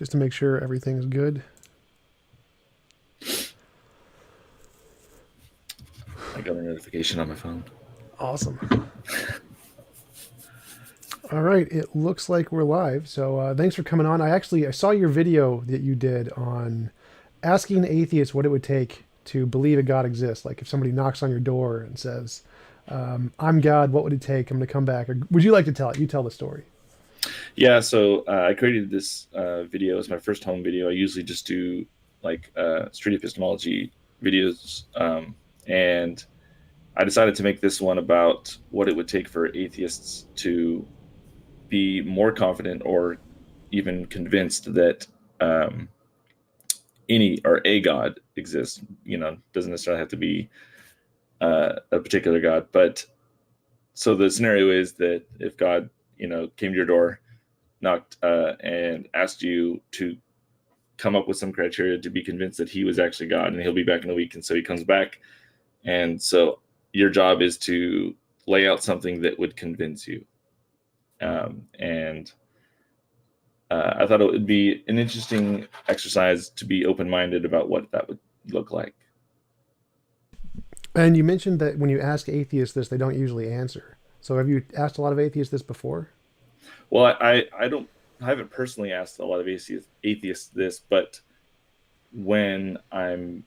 just to make sure everything's good. I got a notification on my phone. Awesome. All right, it looks like we're live. So thanks for coming on. I saw your video that you did on asking atheists what it would take to believe a God exists. Like if somebody knocks on your door and says, "I'm God. What would it take? I'm going to come back." Or would you like to tell it? You tell the story. Yeah, so I created this video as my first home video. I usually just do like street epistemology videos, and I decided to make this one about what it would take for atheists to be more confident or even convinced that any or a God exists. Doesn't necessarily have to be a particular God, but so the scenario is that if God, came to your door, knocked, and asked you to come up with some criteria to be convinced that he was actually God, and he'll be back in a week, and so he comes back, and so your job is to lay out something that would convince you. And I thought it would be an interesting exercise to be open-minded about what that would look like. And you mentioned that when you ask atheists this, they don't usually answer. So have you asked a lot of atheists this before? Well, I haven't personally asked a lot of atheists this, but when I'm,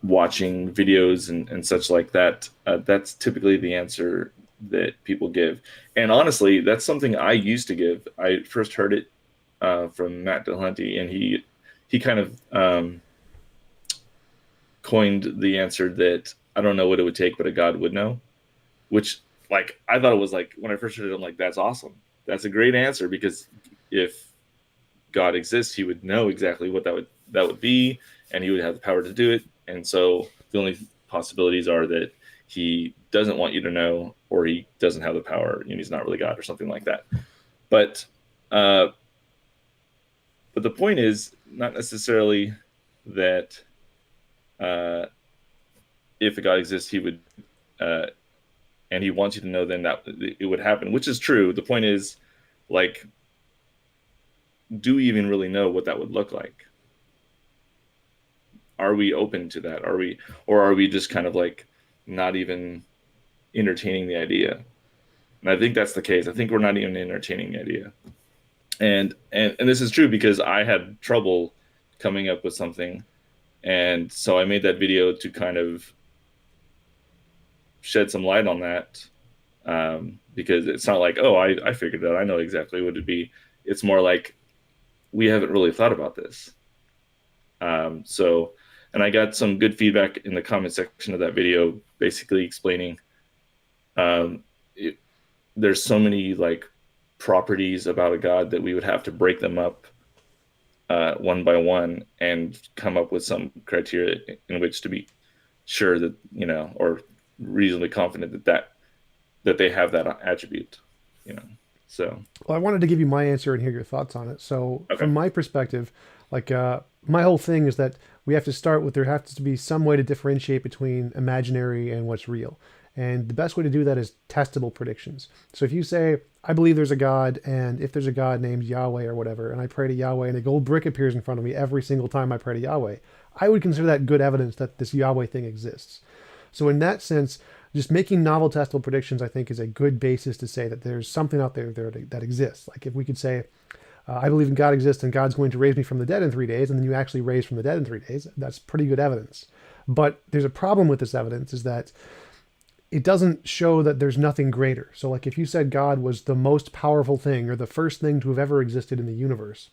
watching videos and such like that, that's typically the answer that people give. And honestly, that's something I used to give. I first heard it from Matt Dillahunty, and he kind of coined the answer that I don't know what it would take, but a God would know, which like I thought it was like when I first heard it, I'm like, that's awesome. That's a great answer, because if God exists, he would know exactly what that would be, and he would have the power to do it. And so the only possibilities are that he doesn't want you to know, or he doesn't have the power, and he's not really God or something like that. But the point is not necessarily that if a God exists, he would, and he wants you to know, then that it would happen, which is true. The point is, like, do we even really know what that would look like? Are we open to that? Are we just kind of like not even entertaining the idea? And I think that's the case. I think we're not even entertaining the idea. And this is true because I had trouble coming up with something. And so I made that video to kind of shed some light on that, because it's not like, oh, I figured it out, I know exactly what it'd be. It's more like, we haven't really thought about this. And I got some good feedback in the comment section of that video, basically explaining there's so many like properties about a God that we would have to break them up one by one and come up with some criteria in which to be sure that, or reasonably confident that they have that attribute, so. Well, I wanted to give you my answer and hear your thoughts on it. So Okay. from my perspective, like my whole thing is that we have to start with, there has to be some way to differentiate between imaginary and what's real. And the best way to do that is testable predictions. So if you say, I believe there's a God, and if there's a God named Yahweh or whatever, and I pray to Yahweh and a gold brick appears in front of me every single time I pray to Yahweh, I would consider that good evidence that this Yahweh thing exists. So in that sense, just making novel testable predictions, I think, is a good basis to say that there's something out there that exists. Like if we could say, I believe in God exists and God's going to raise me from the dead in 3 days, and then you actually raise from the dead in 3 days, that's pretty good evidence. But there's a problem with this evidence, is that it doesn't show that there's nothing greater. So like if you said God was the most powerful thing or the first thing to have ever existed in the universe,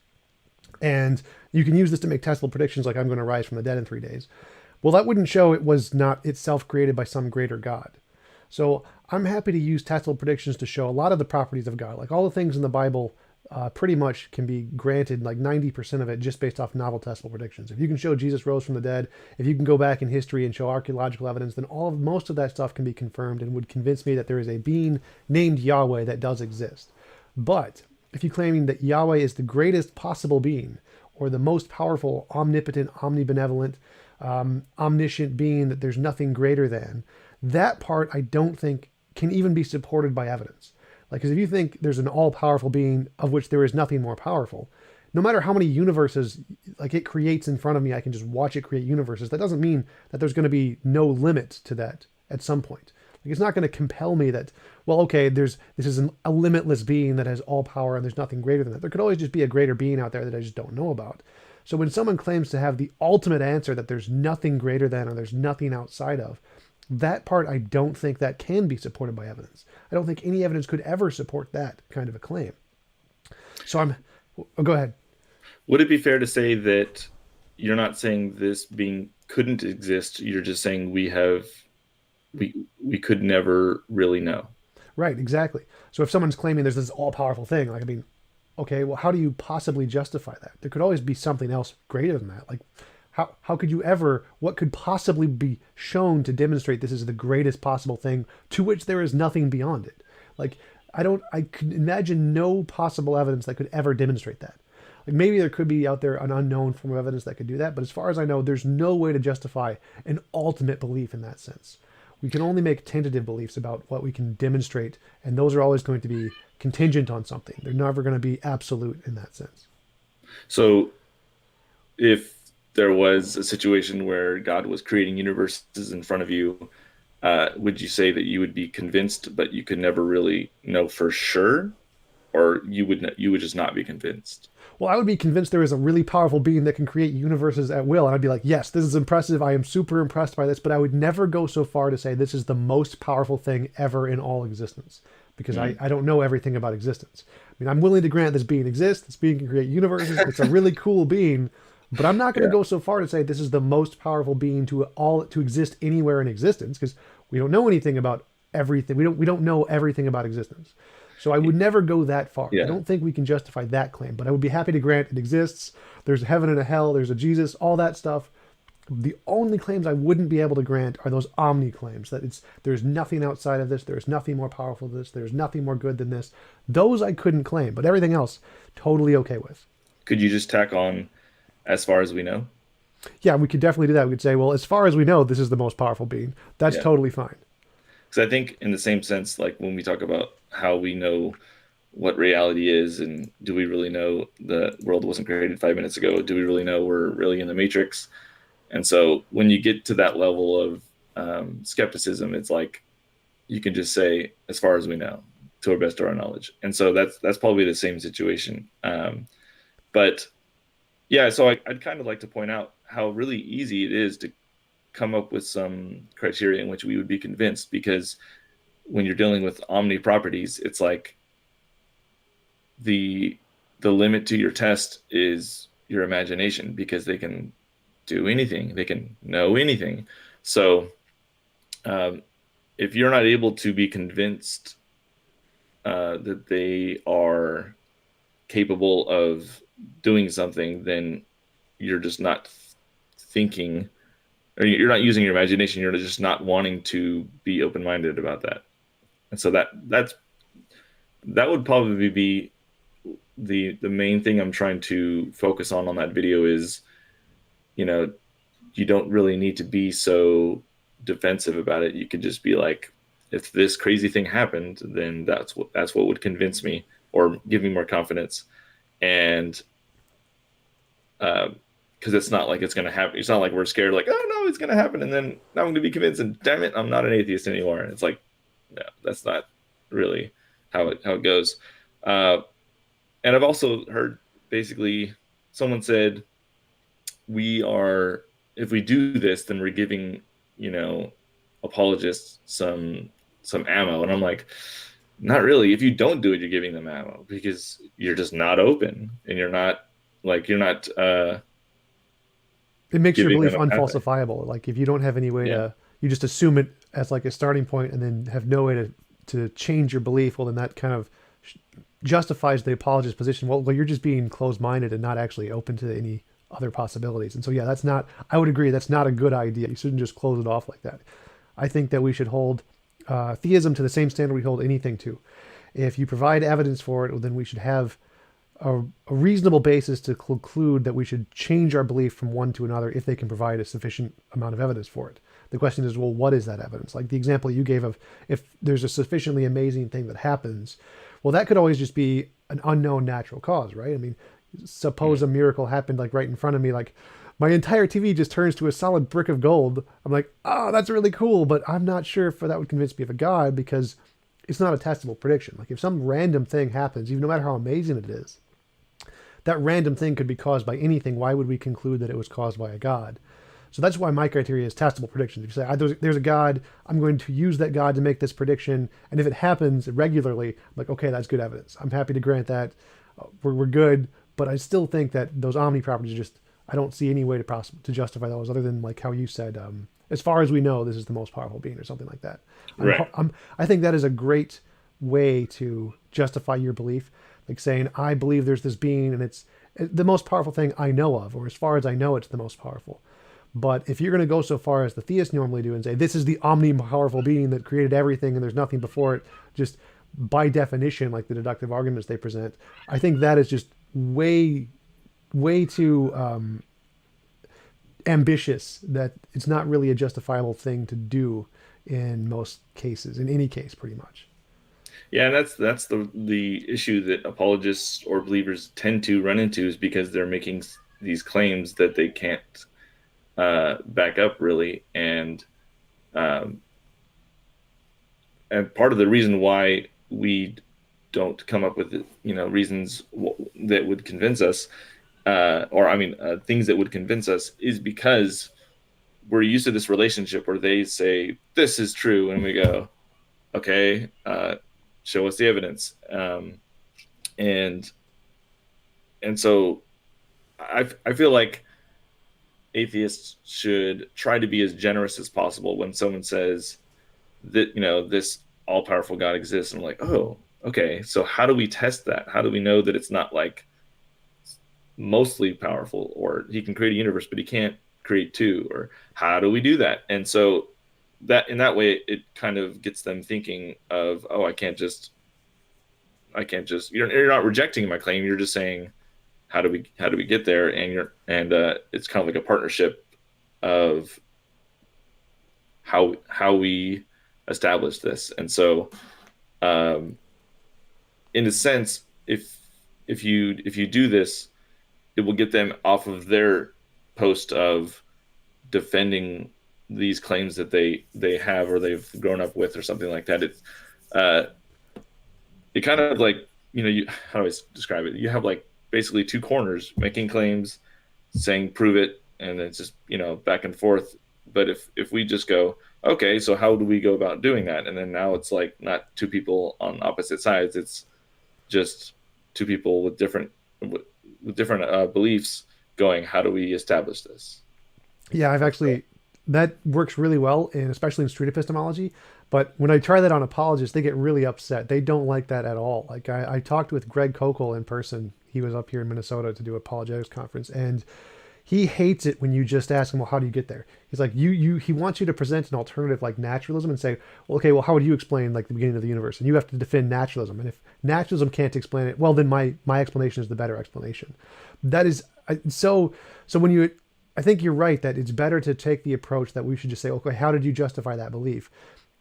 and you can use this to make testable predictions like I'm going to rise from the dead in 3 days, well, that wouldn't show it was not itself created by some greater God. So I'm happy to use testable predictions to show a lot of the properties of God. Like all the things in the Bible pretty much can be granted, like 90% of it, just based off novel testable predictions. If you can show Jesus rose from the dead, if you can go back in history and show archaeological evidence, then most of that stuff can be confirmed and would convince me that there is a being named Yahweh that does exist. But if you're claiming that Yahweh is the greatest possible being, or the most powerful, omnipotent, omnibenevolent, omniscient being that there's nothing greater than, that part I don't think can even be supported by evidence. Like, because if you think there's an all-powerful being of which there is nothing more powerful, no matter how many universes like it creates in front of me, I can just watch it create universes. That doesn't mean that there's going to be no limit to that at some point. Like it's not going to compel me that, well, okay, this is a limitless being that has all power and there's nothing greater than that. There could always just be a greater being out there that I just don't know about. So when someone claims to have the ultimate answer that there's nothing greater than or there's nothing outside of, that part I don't think that can be supported by evidence. I don't think any evidence could ever support that kind of a claim. So go ahead. Would it be fair to say that you're not saying this being couldn't exist, you're just saying we could never really know? Right, exactly. So if someone's claiming there's this all-powerful thing, like, I mean, okay, well, how do you possibly justify that? There could always be something else greater than that. Like, how could you ever, what could possibly be shown to demonstrate this is the greatest possible thing to which there is nothing beyond it? Like, I could imagine no possible evidence that could ever demonstrate that. Like maybe there could be out there an unknown form of evidence that could do that, but as far as I know, there's no way to justify an ultimate belief in that sense. We can only make tentative beliefs about what we can demonstrate, and those are always going to be contingent on something. They're never going to be absolute in that sense. So if there was a situation where God was creating universes in front of you, would you say that you would be convinced, but you could never really know for sure, or you would just not be convinced? Well, I would be convinced there is a really powerful being that can create universes at will, and I'd be like, yes, this is impressive. I am super impressed by this, but I would never go so far to say this is the most powerful thing ever in all existence, because I don't know everything about existence. I mean, I'm willing to grant this being exists. This being can create universes. It's a really cool being, but I'm not going to go so far to say this is the most powerful being to exist anywhere in existence, because we don't know anything about everything. We don't know everything about existence. So I would never go that far. Yeah. I don't think we can justify that claim, but I would be happy to grant it exists. There's a heaven and a hell. There's a Jesus, all that stuff. The only claims I wouldn't be able to grant are those omni claims, that there's nothing outside of this. There's nothing more powerful than this. There's nothing more good than this. Those I couldn't claim, but everything else, totally okay with. Could you just tack on as far as we know? Yeah, we could definitely do that. We could say, well, as far as we know, this is the most powerful being. That's totally fine. Because I think in the same sense, like when we talk about how we know what reality is, and do we really know the world wasn't created 5 minutes ago? Do we really know we're really in the Matrix? And so when you get to that level of skepticism, it's like you can just say, as far as we know, to our best of our knowledge. And so that's probably the same situation. But yeah, so I'd kind of like to point out how really easy it is to come up with some criteria in which we would be convinced, because when you're dealing with omni-properties, it's like the limit to your test is your imagination, because they can do anything, they can know anything. So if you're not able to be convinced that they are capable of doing something, then you're just not thinking, or you're not using your imagination. You're just not wanting to be open-minded about that. And so that would probably be the main thing I'm trying to focus on that video is, you don't really need to be so defensive about it. You could just be like, if this crazy thing happened, then that's what would convince me or give me more confidence. And because it's not like it's going to happen. It's not like we're scared, like, oh no, it's going to happen, and then now I'm going to be convinced, and damn it, I'm not an atheist anymore. And it's like, no, that's not really how it goes. And I've also heard basically someone said, if we do this, then we're giving, apologists some ammo. And I'm like, not really. If you don't do it, you're giving them ammo, because you're just not open, and you're not. It makes your belief unfalsifiable. Like if you don't have any way to, you just assume it as like a starting point and then have no way to change your belief. Well, then that kind of justifies the apologist position. Well, you're just being closed-minded and not actually open to any other possibilities. And so, yeah, I would agree, that's not a good idea. You shouldn't just close it off like that. I think that we should hold theism to the same standard we hold anything to. If you provide evidence for it, then we should have a reasonable basis to conclude that we should change our belief from one to another if they can provide a sufficient amount of evidence for it. The question is, well, what is that evidence? Like the example you gave of if there's a sufficiently amazing thing that happens, well, that could always just be an unknown natural cause, right? I mean, suppose a miracle happened like right in front of me, like my entire TV just turns to a solid brick of gold. I'm like, oh, that's really cool, but I'm not sure if that would convince me of a God because it's not a testable prediction. Like if some random thing happens, even no matter how amazing it is, that random thing could be caused by anything. Why would we conclude that it was caused by a God? So that's why my criteria is testable predictions. If you say there's a God, I'm going to use that God to make this prediction, and if it happens regularly, I'm like, okay, that's good evidence. I'm happy to grant that. We're good, but I still think that those omni-properties are just, I don't see any way to justify those other than like how you said, as far as we know, this is the most powerful being or something like that. Right. I think that is a great way to justify your belief, like saying, I believe there's this being and it's the most powerful thing I know of, or as far as I know, it's the most powerful. But if you're going to go so far as the theists normally do and say, this is the omni-powerful being that created everything and there's nothing before it, just by definition, like the deductive arguments they present, I think that is just way, way too ambitious, that it's not really a justifiable thing to do in most cases, in any case, pretty much. Yeah, and that's the issue that apologists or believers tend to run into, is because they're making these claims that they can't back up really, um, and part of the reason why we don't come up with reasons that would convince us, or I mean things that would convince us, is because we're used to this relationship where they say this is true, and we go, okay, show us the evidence, and so I feel like atheists should try to be as generous as possible when someone says that this all-powerful God exists. And I'm like, oh, okay, so how do we test that? How do we know that it's not like mostly powerful, or he can create a universe but he can't create two, or how do we do that? And so that in that way it kind of gets them thinking of, oh, I can't just you're not rejecting my claim, you're just saying how do we get there, and it's kind of like a partnership of how we establish this. And so in a sense, if you do this, it will get them off of their post of defending these claims that they have or they've grown up with or something like that. It kind of like, how do I describe it? You have like basically two corners making claims, saying prove it, and it's just back and forth. But if we just go, okay, so how do we go about doing that? And then now it's like not two people on opposite sides, it's just two people with different beliefs going, how do we establish this? Yeah, that works really well, and especially in street epistemology. But when I try that on apologists, they get really upset. They don't like that at all. Like I talked with Greg Kokel in person. He was up here in Minnesota to do a apologetics conference, and he hates it when you just ask him, well, how do you get there? He's like, he wants you to present an alternative like naturalism and say, well, okay, well, how would you explain like the beginning of the universe? And you have to defend naturalism. And if naturalism can't explain it, well, then my explanation is the better explanation. That is so when you, I think you're right that it's better to take the approach that we should just say, okay, how did you justify that belief?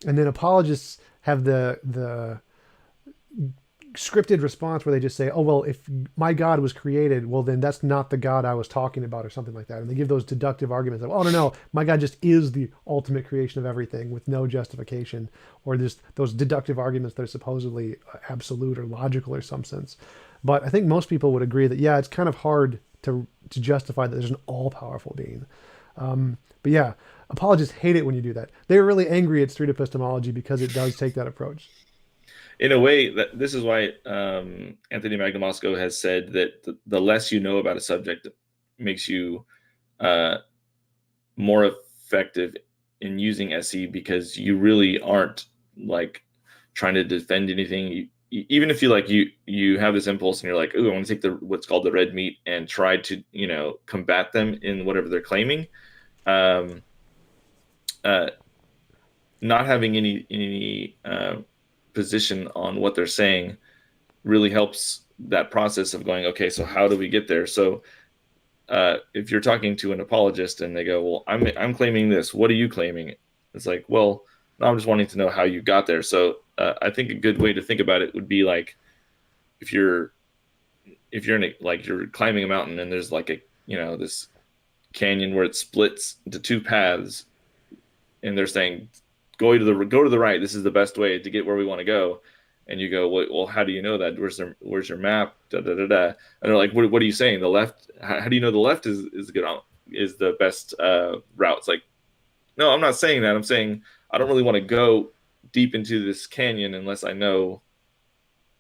And then apologists have the scripted response where they just say, oh, well, if my God was created, well, then that's not the God I was talking about, or something like that. And they give those deductive arguments of, oh, no, my God just is the ultimate creation of everything with no justification, or just those deductive arguments that are supposedly absolute or logical or some sense. But I think most people would agree that, yeah, it's kind of hard to justify that there's an all-powerful being. But yeah, apologists hate it when you do that. They're really angry at street epistemology because it does take that approach. In a way, this is why Anthony Magnamosco has said that the less you know about a subject makes you more effective in using SE, because you really aren't like trying to defend anything. Even if you have this impulse and you're like, oh, I want to take what's called the red meat and try to combat them in whatever they're claiming. Not having any position on what they're saying really helps that process of going, okay, so how do we get there? So if you're talking to an apologist and they go, well, I'm claiming this, what are you claiming? It's like, well, no, I'm just wanting to know how you got there. So I think a good way to think about it would be like, if you're if you're in a, like you're climbing a mountain and there's like a, this canyon where it splits into two paths, and they're saying go to the right, this is the best way to get where we want to go, and you go, well, how do you know that? Where's your map? Da, da, da, da. And they're like, what are you saying? The left? How do you know the left is good on, is the best route? It's like, no, I'm not saying that. I'm saying I don't really want to go deep into this canyon unless I know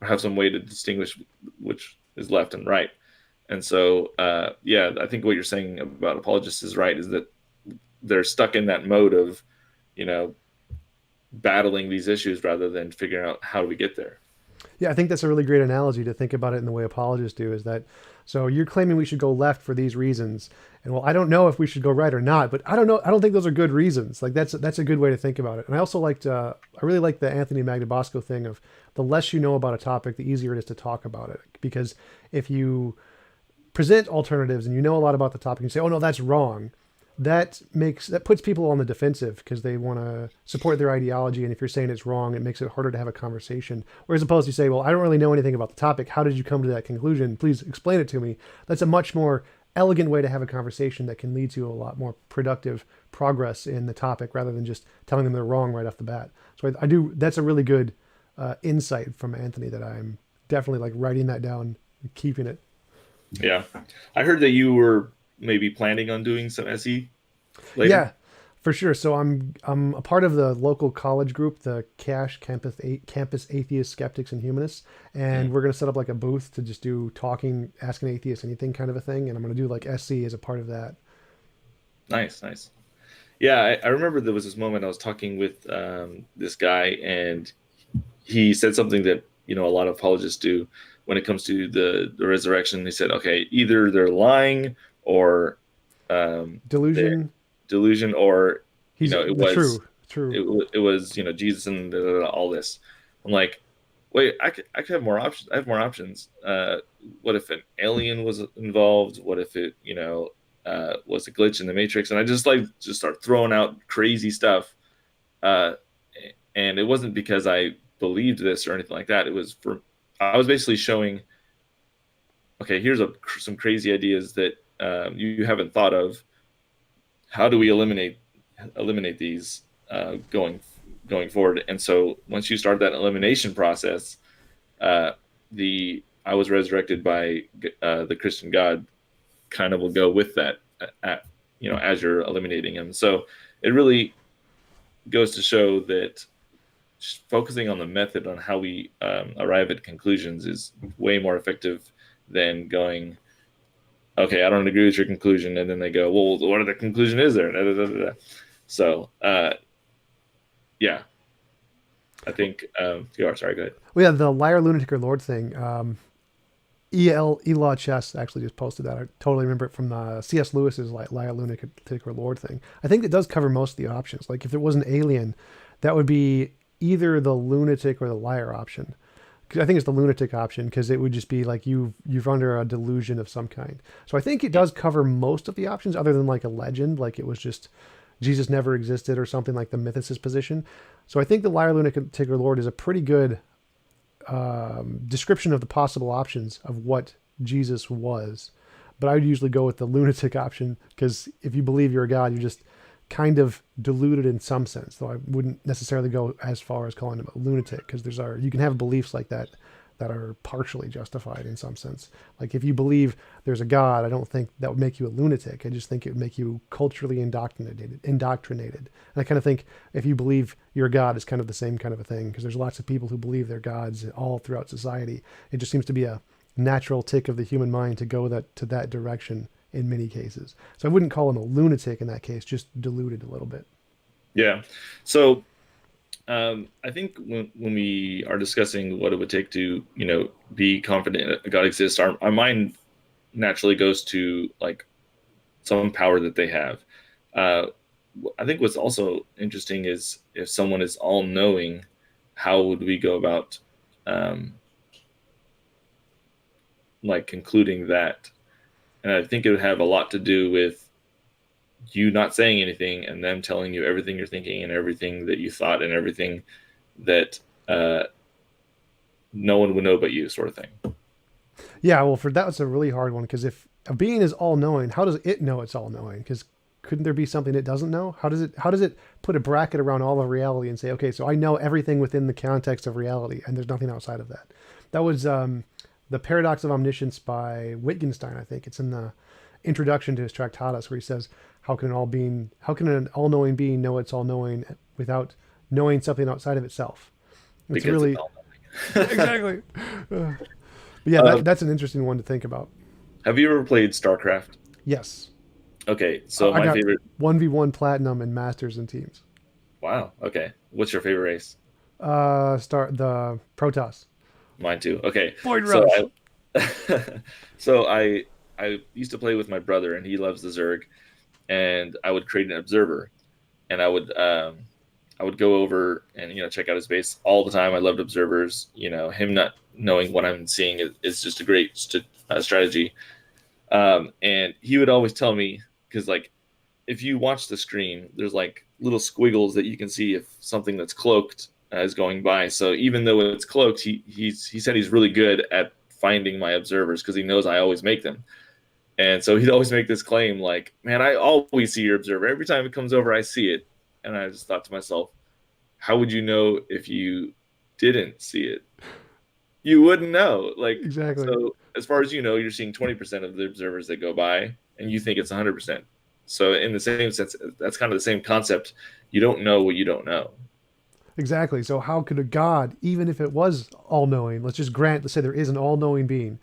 or have some way to distinguish which is left and right. And so, yeah, I think what you're saying about apologists is right, is that they're stuck in that mode of, you know, battling these issues rather than figuring out how do we get there. Yeah, I think that's a really great analogy to think about it in the way apologists do. Is that so? You're claiming we should go left for these reasons, and well, I don't know if we should go right or not, but I don't know. I don't think those are good reasons. Like that's a good way to think about it. And I also liked, I really like the Anthony Magnabosco thing of the less you know about a topic, the easier it is to talk about it. Because if you present alternatives and you know a lot about the topic and you say, oh no, that's wrong, that puts people on the defensive because they want to support their ideology, and if you're saying it's wrong, it makes it harder to have a conversation. Whereas opposed to say, well, I don't really know anything about the topic, how did you come to that conclusion, please explain it to me. That's a much more elegant way to have a conversation that can lead to a lot more productive progress in the topic rather than just telling them they're wrong right off the bat. So I do, that's a really good insight from Anthony that I'm definitely like writing that down and keeping it. Yeah, I heard that you were maybe planning on doing some SE later. Yeah, for sure. So I'm a part of the local college group, the Campus Atheist Skeptics and Humanists, and Mm. we're gonna set up like a booth to just do talking, asking atheists anything kind of a thing, and I'm gonna do like SC as a part of that. Nice, nice. Yeah, I remember there was this moment I was talking with this guy, and he said something that a lot of apologists do when it comes to the resurrection. He said, okay, either they're lying or they're Delusion. delusion, or He's it the was true. it was Jesus and all this. I'm like, wait, I could have more options. I have more options. What if an alien was involved? What if it was a glitch in the matrix? And I just start throwing out crazy stuff. Uh, and it wasn't because I believed this or anything like that. It was for I was basically showing, okay, here's some crazy ideas that you haven't thought of. How do we eliminate these going forward? And so once you start that elimination process, the I was resurrected by the Christian God kind of will go with that, as you're eliminating him. So it really goes to show that focusing on the method on how we arrive at conclusions is way more effective than going, okay, I don't agree with your conclusion, and then they go, well, what other conclusion is there? Da, da, da, da. So yeah, I think you are sorry. Go ahead. Well, yeah, the liar, lunatic, or Lord thing. Elaw Chess actually just posted that. I totally remember it from the C.S. Lewis's like liar, lunatic, or Lord thing. I think it does cover most of the options. Like if there was an alien, that would be either the lunatic or the liar option. I think it's the lunatic option because it would just be like you've under a delusion of some kind. So I think it does cover most of the options, other than like a legend, like it was just Jesus never existed or something like the mythicist position. So I think the liar, lunatic, or Lord is a pretty good description of the possible options of what Jesus was. But I would usually go with the lunatic option because if you believe you're a God, you're just kind of deluded in some sense. Though I wouldn't necessarily go as far as calling him a lunatic because you can have beliefs like that that are partially justified in some sense. Like if you believe there's a God, I don't think that would make you a lunatic. I just think it would make you culturally indoctrinated. And I kind of think if you believe you're a God, it's kind of the same kind of a thing because there's lots of people who believe they're gods all throughout society. It just seems to be a natural tick of the human mind to go to that direction in many cases. So I wouldn't call him a lunatic in that case, just deluded a little bit. Yeah. So I think when we are discussing what it would take to, be confident that God exists, our mind naturally goes to like some power that they have. I think what's also interesting is if someone is all knowing, how would we go about like concluding that? And I think it would have a lot to do with you not saying anything and them telling you everything you're thinking and everything that you thought and everything that no one would know but you, sort of thing. Yeah, well, for that was a really hard one because if a being is all knowing, how does it know it's all knowing? Because couldn't there be something it doesn't know? How does it put a bracket around all of reality and say, okay, so I know everything within the context of reality, and there's nothing outside of that? That was the Paradox of Omniscience by Wittgenstein, I think. It's in the introduction to his Tractatus, where he says, how can an all-knowing being know it's all-knowing without knowing something outside of itself? It's because it's really all knowing. exactly. But yeah, Um, that's an interesting one to think about. have you ever played StarCraft? Yes. Okay, so I my got favorite. 1v1 platinum and masters and teams. Wow. Okay, what's your favorite race? Start the Protoss. Mine too. Okay, Void so Rush. so I used to play with my brother, and he loves the Zerg, and I would create an observer, and I would go over and check out his base all the time. I loved observers. Him not knowing what I'm seeing is just a great strategy. And he would always tell me, because like if you watch the screen, there's like little squiggles that you can see if something that's cloaked is going by. So even though it's cloaked, he said he's really good at finding my observers because he knows I always make them. And so he'd always make this claim like, man, I always see your observer. Every time it comes over, I see it. And I just thought to myself, how would you know if you didn't see it? You wouldn't know. Like, Exactly. so as far as you know, you're seeing 20% of the observers that go by, and you think it's 100%. So in the same sense, that's kind of the same concept. You don't know what you don't know. Exactly. So how could a god, even if it was all-knowing, let's say there is an all-knowing being,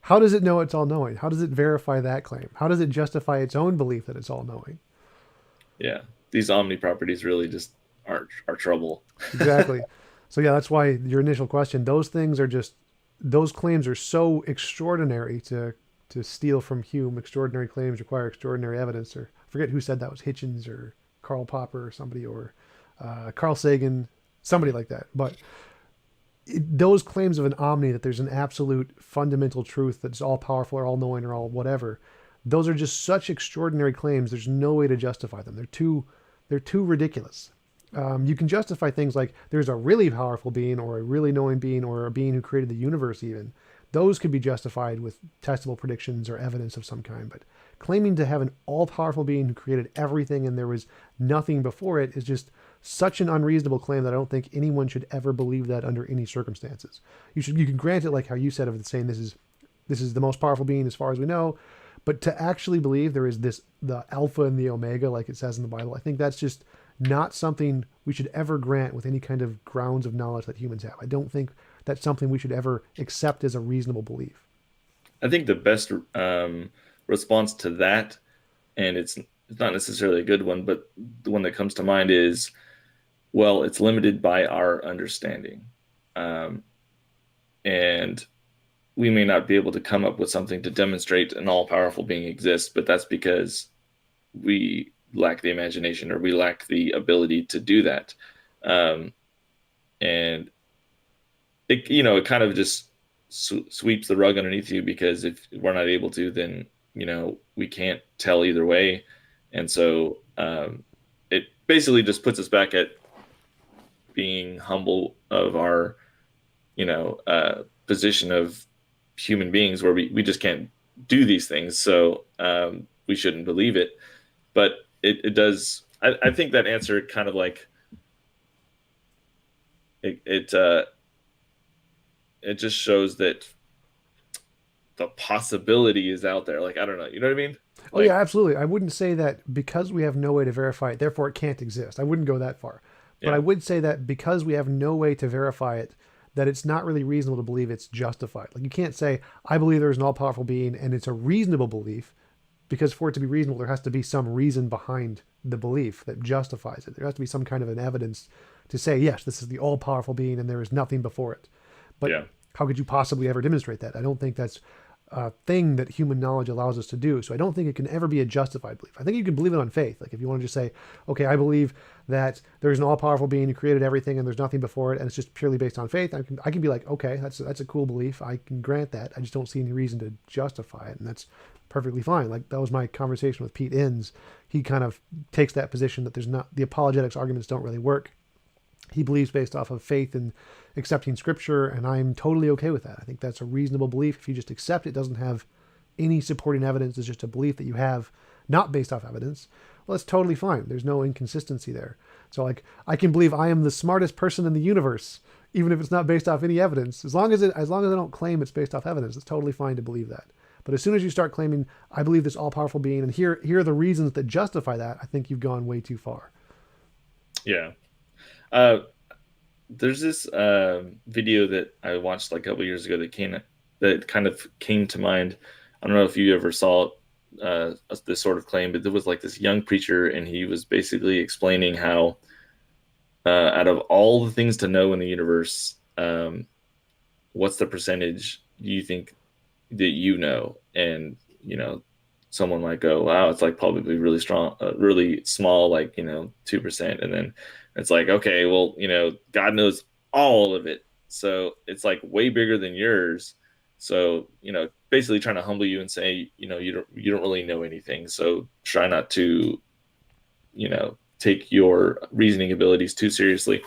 how does it know it's all-knowing? How does it verify that claim? How does it justify its own belief that it's all-knowing? Yeah, these omni-properties really just are trouble. Exactly. So yeah, that's why your initial question, those claims are so extraordinary to steal from Hume. Extraordinary claims require extraordinary evidence. Or I forget who said that, was Hitchens or Karl Popper or somebody, or Carl Sagan, somebody like that. But those claims of an omni, that there's an absolute fundamental truth that's all powerful or all knowing or all whatever, those are just such extraordinary claims. There's no way to justify them. They're too ridiculous. You can justify things like there's a really powerful being or a really knowing being or a being who created the universe even. Those could be justified with testable predictions or evidence of some kind. But claiming to have an all-powerful being who created everything and there was nothing before it is just such an unreasonable claim that I don't think anyone should ever believe that under any circumstances. You can grant it like how you said of saying this is the most powerful being as far as we know, but to actually believe there is the alpha and the omega like it says in the Bible, I think that's just not something we should ever grant with any kind of grounds of knowledge that humans have. I don't think that's something we should ever accept as a reasonable belief. I think the best response to that, and it's not necessarily a good one, but the one that comes to mind is, well, it's limited by our understanding. And we may not be able to come up with something to demonstrate an all-powerful being exists, but that's because we lack the imagination or we lack the ability to do that. And it kind of just sweeps the rug underneath you, because if we're not able to, then we can't tell either way. And so it basically just puts us back at being humble of our position of human beings, where we just can't do these things. So we shouldn't believe it. But it does. I think that answer kind of like it just shows that the possibility is out there. Like, I don't know. You know what I mean? Oh Like, yeah, absolutely. I wouldn't say that because we have no way to verify it, therefore it can't exist. I wouldn't go that far. But I yeah, would say that because we have no way to verify it, that it's not really reasonable to believe it's justified. Like you can't say, I believe there's an all-powerful being and it's a reasonable belief, because for it to be reasonable, there has to be some reason behind the belief that justifies it. There has to be some kind of an evidence to say, yes, this is the all-powerful being and there is nothing before it. But yeah, how could you possibly ever demonstrate that? I don't think that's a thing that human knowledge allows us to do. So I don't think it can ever be a justified belief. I think you can believe it on faith. Like if you want to just say, okay, I believe that there's an all-powerful being who created everything and there's nothing before it, and it's just purely based on faith. I can be like, okay, that's a cool belief. I can grant that. I just don't see any reason to justify it, and that's perfectly fine. Like that was my conversation with Pete Inns. He kind of takes that position that there's not, the apologetics arguments don't really work. He believes based off of faith and accepting scripture, and I'm totally okay with that. I think that's a reasonable belief. If you just accept it, doesn't have any supporting evidence, it's just a belief that you have not based off evidence, well, that's totally fine. There's no inconsistency there. So like, I can believe I am the smartest person in the universe, even if it's not based off any evidence. As long as I don't claim it's based off evidence, it's totally fine to believe that. But as soon as you start claiming, I believe this all-powerful being, and here are the reasons that justify that, I think you've gone way too far. Yeah. There's this video that I watched like a couple years ago that kind of came to mind. I don't know if you ever saw this sort of claim, but there was like this young preacher, and he was basically explaining how out of all the things to know in the universe, what's the percentage you think that you know? And someone might go, wow, it's like probably really strong, really small, like 2%. And then it's like, okay, well, God knows all of it, so it's like way bigger than yours. So basically trying to humble you and say, you don't really know anything, so try not to take your reasoning abilities too seriously.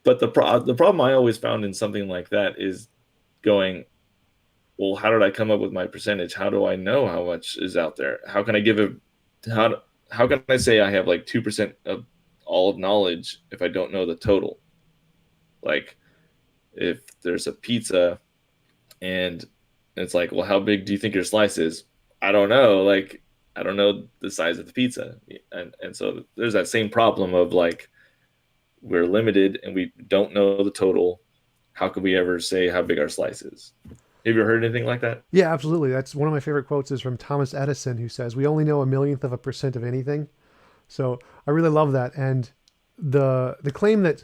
But the problem I always found in something like that is going, well, how did I come up with my percentage? How do I know how much is out there? How can I how can I say I have like 2% of all of knowledge if I don't know the total? Like, if there's a pizza and it's like, well, how big do you think your slice is? I don't know. Like, I don't know the size of the pizza. And so there's that same problem of like, we're limited and we don't know the total. How could we ever say how big our slice is? Have you ever heard anything like that? Yeah, absolutely. That's one of my favorite quotes is from Thomas Edison, who says, we only know 1/1,000,000% of anything. So I really love that. And the claim that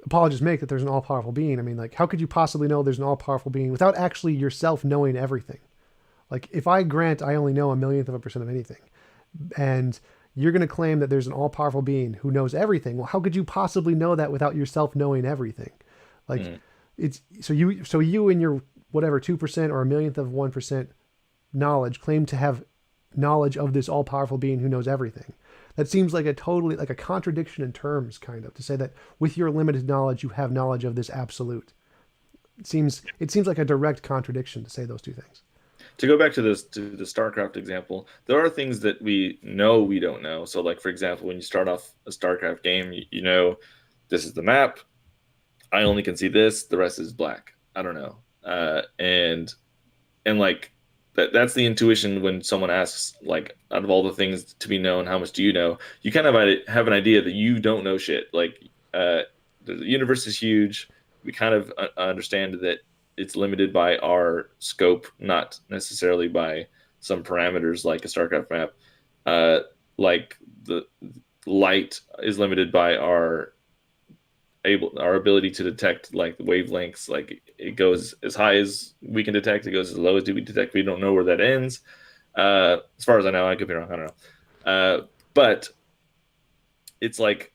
apologists make that there's an all-powerful being, I mean, like, how could you possibly know there's an all-powerful being without actually yourself knowing everything? Like, if I grant I only know 1/1,000,000% of anything, and you're going to claim that there's an all-powerful being who knows everything, well, how could you possibly know that without yourself knowing everything? Like, it's so you and your whatever 2% or 1/1,000,000% knowledge claim to have knowledge of this all-powerful being who knows everything. That seems like a contradiction in terms, kind of, to say that with your limited knowledge you have knowledge of this absolute. It seems like a direct contradiction to say those two things. To go back to the StarCraft example, there are things that we know we don't know. So, like, for example, when you start off a StarCraft game, you know this is the map. I only can see this. The rest is black. I don't know. And like that's the intuition when someone asks, like, out of all the things to be known, how much do you know? You kind of have an idea that you don't know shit. Like, the universe is huge. We kind of understand that it's limited by our scope, not necessarily by some parameters like a StarCraft map. Like the light is limited by our ability to detect, like, the wavelengths. Like, it goes as high as we can detect, it goes as low as we detect. We don't know where that ends. As far as I know, I could be wrong, I don't know. But it's like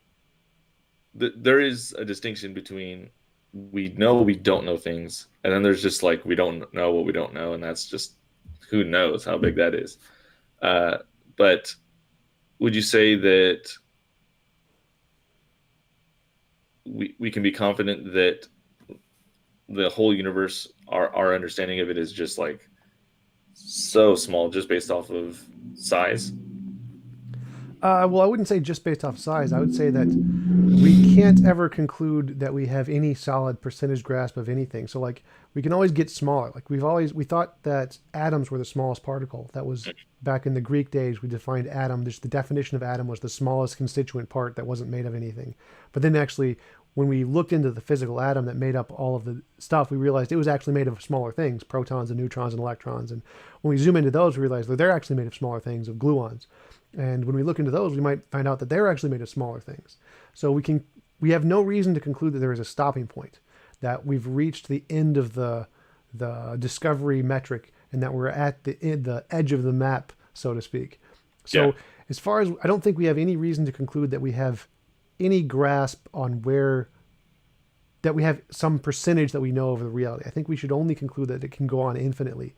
there is a distinction between we know we don't know things, and then there's just like we don't know what we don't know, and that's just who knows how big that is. But would you say that we can be confident that the whole universe, our understanding of it, is just like so small, just based off of size? Well, I wouldn't say just based off size. I would say that we can't ever conclude that we have any solid percentage grasp of anything. So, like, we can always get smaller. Like, we thought that atoms were the smallest particle. That was back in the Greek days. We defined atom. Just the definition of atom was the smallest constituent part that wasn't made of anything. But then actually, when we looked into the physical atom that made up all of the stuff, we realized it was actually made of smaller things, protons and neutrons and electrons. And when we zoom into those, we realized that they're actually made of smaller things, of gluons. And when we look into those, we might find out that they're actually made of smaller things. So we have no reason to conclude that there is a stopping point, that we've reached the end of the discovery metric, and that we're at the edge of the map, so to speak. So as far as, I don't think we have any reason to conclude that we have any grasp on that we have some percentage that we know of the reality. I think we should only conclude that it can go on infinitely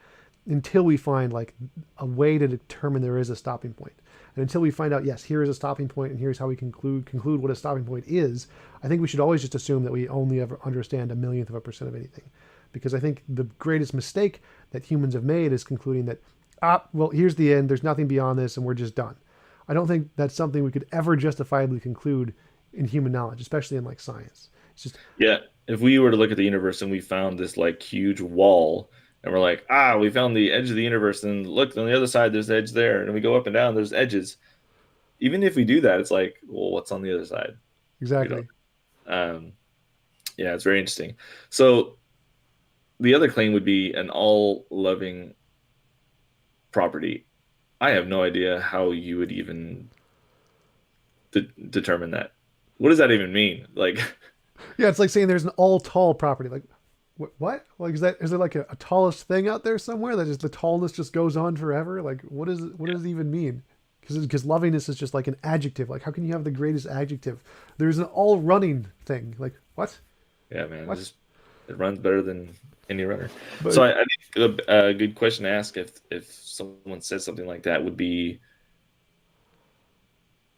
until we find, like, a way to determine there is a stopping point. And until we find out, yes, here is a stopping point, and here's how we conclude what a stopping point is, I think we should always just assume that we only ever understand 1/1000% of anything. Because I think the greatest mistake that humans have made is concluding that, well, here's the end, there's nothing beyond this, and we're just done. I don't think that's something we could ever justifiably conclude in human knowledge, especially in like science. It's just, Yeah. If we were to look at the universe and we found this like huge wall, and we're like, we found the edge of the universe, and look on the other side, there's the edge there, and we go up and down, there's edges. Even if we do that, it's like, well, what's on the other side? exactly. Yeah, it's very interesting. So the other claim would be an all-loving property. I have no idea how you would even determine that. What does that even mean? Like, Yeah, it's like saying there's an all tall property. Like, what? Like, is there like a tallest thing out there somewhere that just the tallness just goes on forever? Like, what does it even mean? Because lovingness is just like an adjective. Like, how can you have the greatest adjective? There's an all running thing. Like, what? yeah, man, What? it runs better than any runner. But So I think a good question to ask if someone says something like that would be,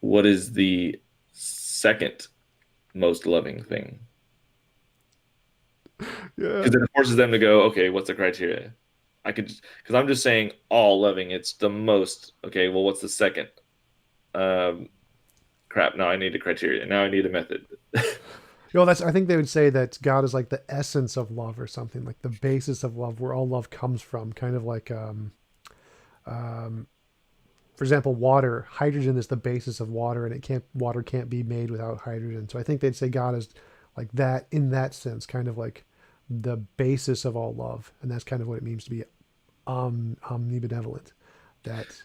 what is the second most loving thing? yeah, Because it forces them to go, okay, what's the criteria? Because I'm just saying all loving, it's the most. Okay, well, what's the second? Crap, now I need a criteria. Now I need a method. that's. I think they would say that God is like the essence of love or something, like the basis of love, where all love comes from. Kind of like, for example, water. Hydrogen is the basis of water, and water can't be made without hydrogen. So I think they'd say God is like that in that sense, kind of like the basis of all love, and that's kind of what it means to be omnibenevolent. That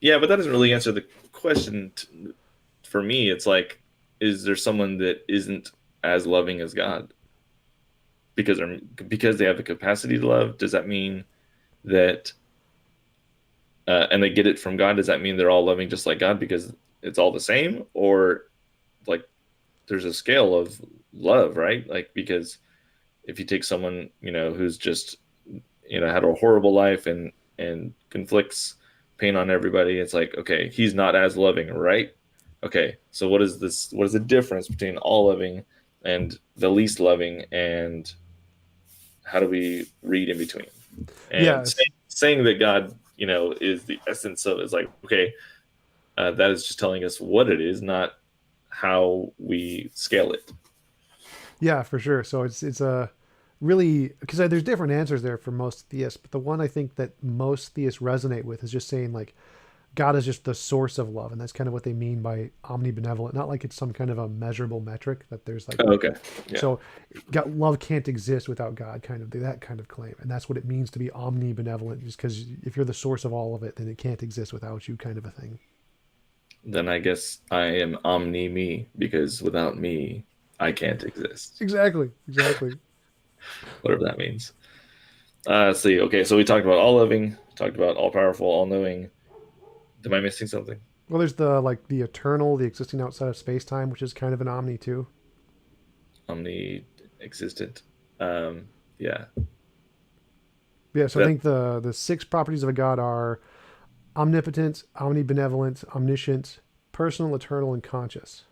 Yeah, but that doesn't really answer the question for me. It's like, is there someone that isn't as loving as God because they have the capacity to love? Does that mean that and they get it from God? Does that mean they're all loving just like God because it's all the same? Or like there's a scale of love, right? Like, because if you take someone, who's just, had a horrible life and conflicts pain on everybody, it's like, okay, he's not as loving, right? Okay, so what is the difference between all loving and the least loving, and how do we read in between? And yes, saying that God, is the essence of it is like, okay, that is just telling us what it is, not how we scale it. yeah, for sure. So it's a really, because there's different answers there for most theists, but the one I think that most theists resonate with is just saying like God is just the source of love, and that's kind of what they mean by omnibenevolent. Not like it's some kind of a measurable metric that there's like, Oh, okay. Yeah. so love can't exist without God, kind of that kind of claim, and that's what it means to be omnibenevolent. Just because if you're the source of all of it, then it can't exist without you, kind of a thing. Then I guess I am omni me, because without me, I can't exist. Exactly, exactly. Whatever that means. Let's see. Okay, so we talked about all loving, talked about all powerful, all knowing. Am I missing something? Well, there's the eternal, the existing outside of space time, which is kind of an omni too. Omni existent. Yeah. Yeah, so I That, think the six properties of a god are omnipotent, omnibenevolent, omniscient, personal, eternal, and conscious.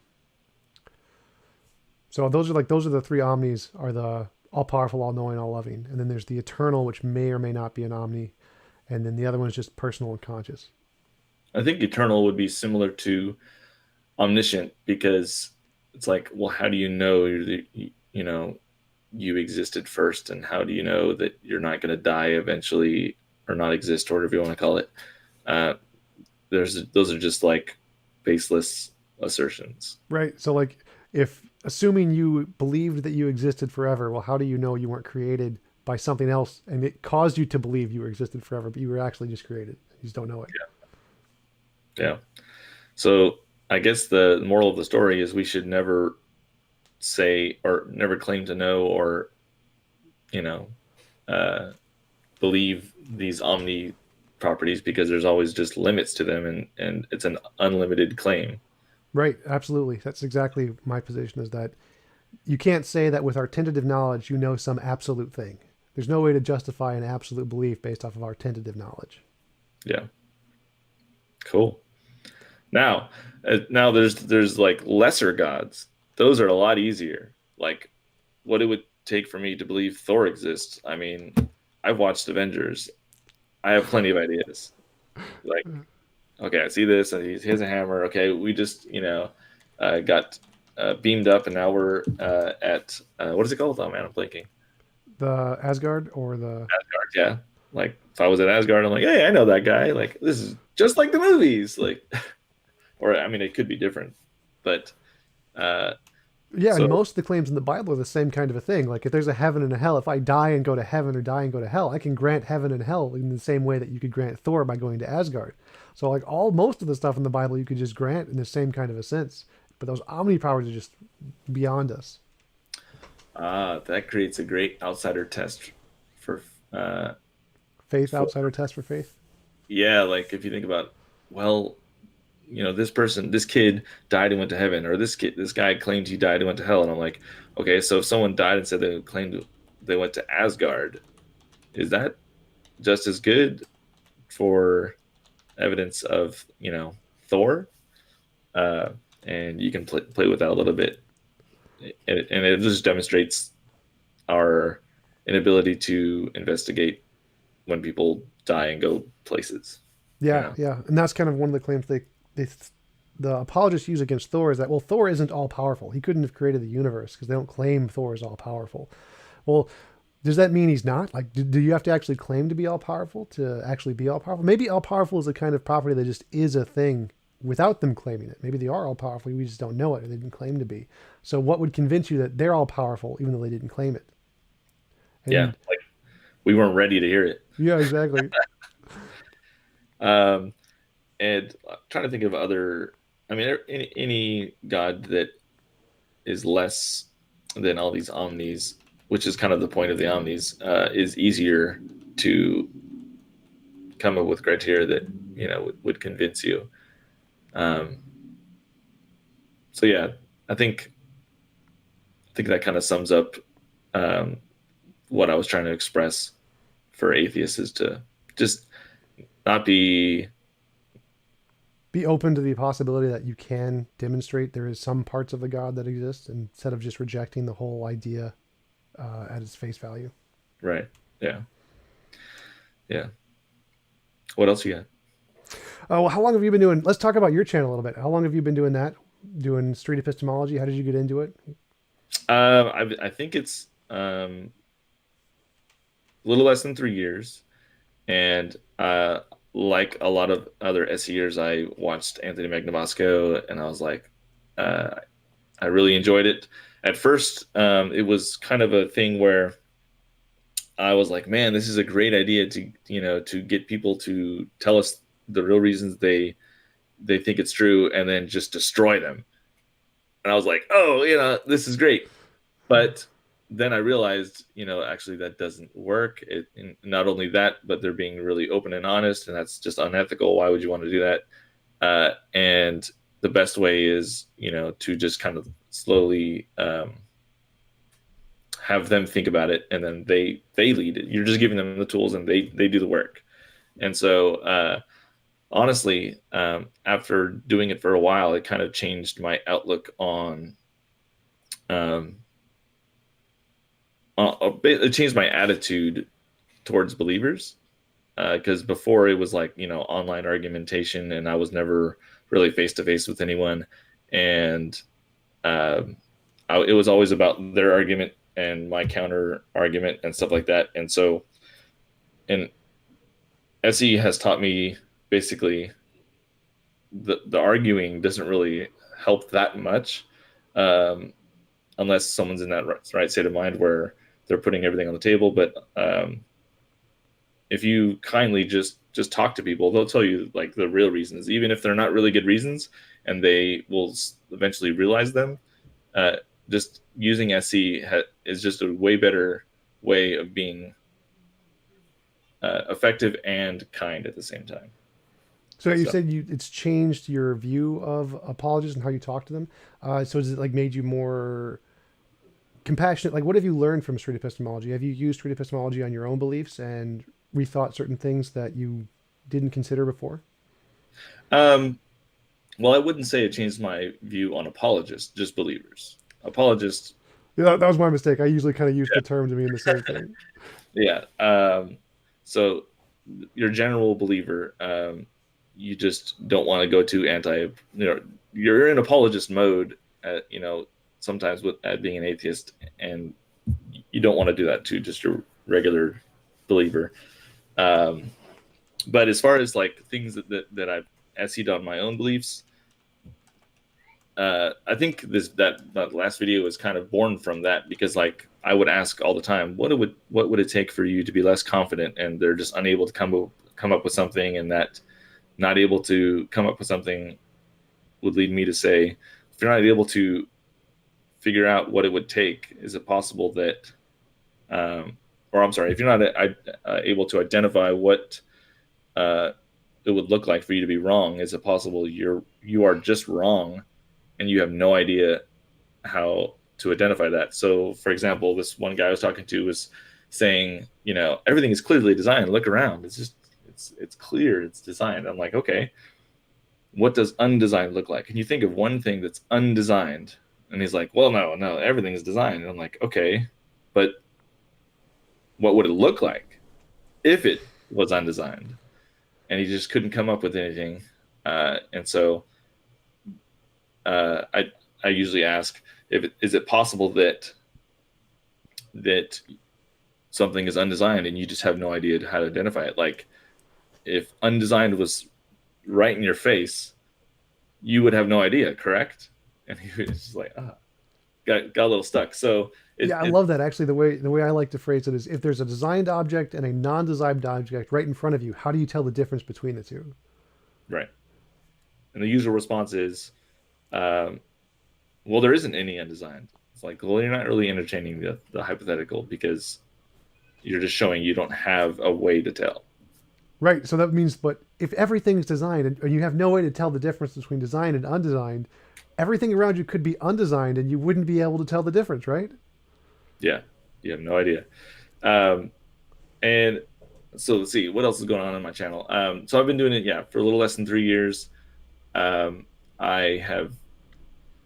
So those are the three omnis, are the all powerful, all knowing, all loving. And then there's the eternal, which may or may not be an omni. And then the other one is just personal and conscious. I think eternal would be similar to omniscient, because it's like, well, how do you know you existed first, and how do you know that you're not going to die eventually, or not exist, or whatever you want to call it? Uh, those are just like baseless assertions. Right. So like if assuming you believed that you existed forever, well, how do you know you weren't created by something else and it caused you to believe you existed forever, but you were actually just created? You just don't know it. Yeah. So I guess the moral of the story is we should never say, or never claim to know, or you know uh, believe these omni properties, because there's always just limits to them, and it's an unlimited claim. Right. Absolutely. That's exactly my position, is that you can't say that with our tentative knowledge, you know some absolute thing. There's no way to justify an absolute belief based off of our tentative knowledge. Yeah. Cool. Now there's like lesser gods. Those are a lot easier. Like what it would take for me to believe Thor exists. I mean, I've watched Avengers. I have plenty of ideas. Like, okay, I see this, and he has a hammer. Okay, we just got beamed up, and now we're at what is it called? Oh man, I'm blanking. The Asgard or the Asgard, yeah. Like if I was at Asgard, I'm like, hey, I know that guy. Like this is just like the movies. Like, or I mean, it could be different, but uh, yeah, so and most of the claims in the Bible are the same kind of a thing. Like if there's a heaven and a hell, if I die and go to heaven or die and go to hell, I can grant heaven and hell in the same way that you could grant Thor by going to Asgard. So like most of the stuff in the Bible you could just grant in the same kind of a sense. But those omni powers are just beyond us. that creates a great outsider test for uh, Faith for outsider test for faith. yeah. Like if you think about, well, this person, this kid died and went to heaven, or this guy claimed he died and went to hell, and I'm like, okay, so if someone died and said they claimed they went to Asgard, is that just as good for evidence of Thor? Uh, and you can play with that a little bit, and it just demonstrates our inability to investigate when people die and go places. You Yeah, know, yeah, and that's kind of one of the claims they the apologists use against Thor is that, well, Thor isn't all powerful. He couldn't have created the universe because they don't claim Thor is all powerful. Well, does that mean he's not? Like, do you have to actually claim to be all powerful to actually be all powerful? Maybe all powerful is a kind of property that just is a thing without them claiming it. Maybe they are all powerful. We just don't know it or they didn't claim to be. So what would convince you that they're all powerful even though they didn't claim it? yeah, And like we weren't ready to hear it. yeah, exactly. Um, and I'm trying to think of other. I mean, any god that is less than all these omnis, which is kind of the point of the omnis, is easier to come up with criteria that would convince you. Um, so yeah, I think that kind of sums up um, what I was trying to express for atheists is to just not be Be open to the possibility that you can demonstrate there is some parts of the God that exist instead of just rejecting the whole idea at its face value. right. Yeah, yeah. What else you got? Well, how long have you been doing? Let's talk about your channel a little bit. How long have you been doing that? Doing street epistemology? How did you get into it? I think it's a little less than 3 years, and like a lot of other SEers, I watched Anthony Magnabosco, and I was like, uh, I really enjoyed it. At first, it was kind of a thing where I was like, man, this is a great idea to get people to tell us the real reasons they think it's true, and then just destroy them. And I was like, oh, this is great. But then I realized, actually that doesn't work. Not only that, but they're being really open and honest, and that's just unethical. Why would you want to do that? And the best way is, to just kind of slowly have them think about it, and then they lead it. You're just giving them the tools, and they do the work. And so, honestly, after doing it for a while, it kind of changed my outlook on. Um, it changed my attitude towards believers, because before it was like online argumentation, and I was never really face to face with anyone, and it was always about their argument and my counter argument and stuff like that. And so, and SE has taught me basically the arguing doesn't really help that much, um, unless someone's in that right state of mind where they're putting everything on the table. But if you kindly just talk to people, they'll tell you like the real reasons, even if they're not really good reasons, and they will eventually realize them. Uh, just using SE is just a way better way of being effective and kind at the same time. So you So, said it's changed your view of apologists and how you talk to them. So has it like made you more compassionate? Like, what have you learned from street epistemology? Have you used street epistemology on your own beliefs and rethought certain things that you didn't consider before? um, Well, I wouldn't say it changed my view on apologists, just believers. Apologists, Yeah, that was my mistake. I usually kind of use the term to mean the same thing. yeah. So your general believer, you just don't want to go to anti. You're in apologist mode. Sometimes with being an atheist, and you don't want to do that to just your regular believer. Um, but as far as like things that I've essayed on my own beliefs, I think that last video was kind of born from that, because like I would ask all the time, what would it take for you to be less confident, and they're just unable to come up with something, and that not able to come up with something would lead me to say, if you're not able to figure out what it would take, is it possible that, or I'm sorry, if you're not able to identify what it would look like for you to be wrong, is it possible you are just wrong and you have no idea how to identify that? So, for example, this one guy I was talking to was saying, everything is clearly designed. Look around. It's clear. It's designed. I'm like, okay, what does undesigned look like? Can you think of one thing that's undesigned? And he's like, well, no, everything is designed. And I'm like, okay, but what would it look like if it was undesigned? And he just couldn't come up with anything. And so I usually ask, is it possible that something is undesigned and you just have no idea how to identify it? Like, if undesigned was right in your face, you would have no idea, correct? And he was just like, got a little stuck. So Yeah, I love that. Actually, the way I like to phrase it is, if there's a designed object and a non-designed object right in front of you, how do you tell the difference between the two? right. And the usual response is, um, well, there isn't any undesigned. It's like, well, you're not really entertaining the hypothetical, because you're just showing you don't have a way to tell. Right. So that means, but if everything is designed and you have no way to tell the difference between designed and undesigned, everything around you could be undesigned and you wouldn't be able to tell the difference, right? Yeah, you have no idea. Um, and so let's see what else is going on my channel. So I've been doing it, for a little less than 3 years. I have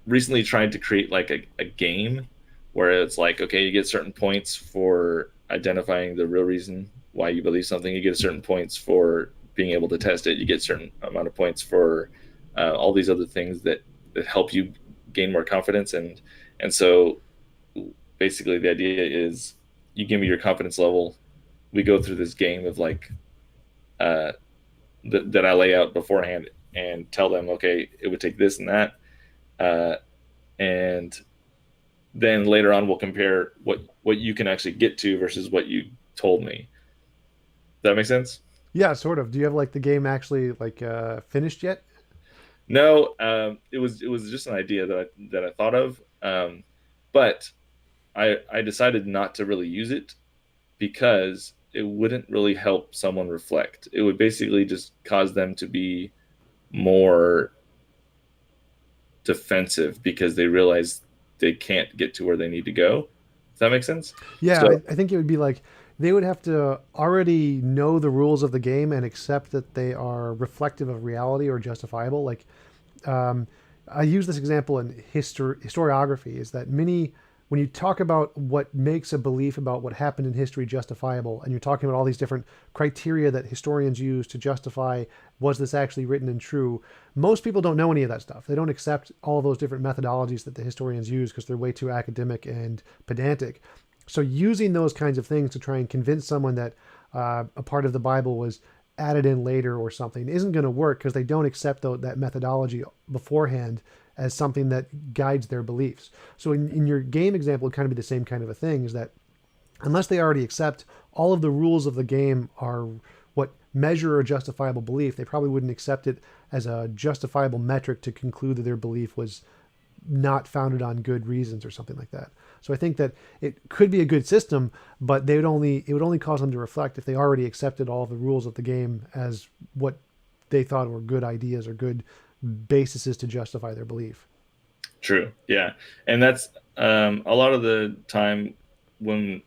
recently tried to create like a game where it's like, okay, you get certain points for identifying the real reason why you believe something. You get certain points for being able to test it. You get certain amount of points for all these other things that help you gain more confidence. And so basically the idea is, you give me your confidence level. We go through this game of like, that I lay out beforehand and tell them, okay, it would take this and that. And then later on, we'll compare what you can actually get to versus what you told me. Does that make sense? Yeah, sort of. Do you have like the game actually like finished yet? No, it was just an idea that I thought of, but I decided not to really use it, because it wouldn't really help someone reflect. It would basically just cause them to be more defensive, because they realize they can't get to where they need to go. Does that make sense? Yeah, So I think it would be like they would have to already know the rules of the game and accept that they are reflective of reality or justifiable. Like, um, I use this example in historiography, is that when you talk about what makes a belief about what happened in history justifiable, and you're talking about all these different criteria that historians use to justify, was this actually written and true, most people don't know any of that stuff. They don't accept all those different methodologies that the historians use because they're way too academic and pedantic. So using those kinds of things to try and convince someone that a part of the Bible was added in later or something isn't going to work, because they don't accept that methodology beforehand as something that guides their beliefs. So in your game example, it kind of be the same kind of a thing, is that unless they already accept all of the rules of the game are what measure a justifiable belief, they probably wouldn't accept it as a justifiable metric to conclude that their belief was not founded on good reasons or something like that. So I think that it could be a good system, but it would only cause them to reflect if they already accepted all of the rules of the game as what they thought were good ideas or good bases to justify their belief. true, yeah, and that's a lot of the time when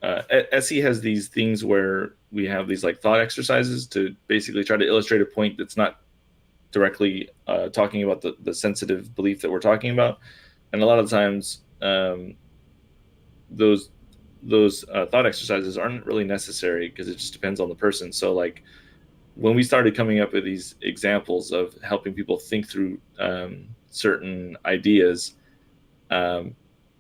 SE has these things where we have these like thought exercises to basically try to illustrate a point that's not directly talking about the sensitive belief that we're talking about. And a lot of times, those thought exercises aren't really necessary because it just depends on the person. So like when we started coming up with these examples of helping people think through certain ideas, um,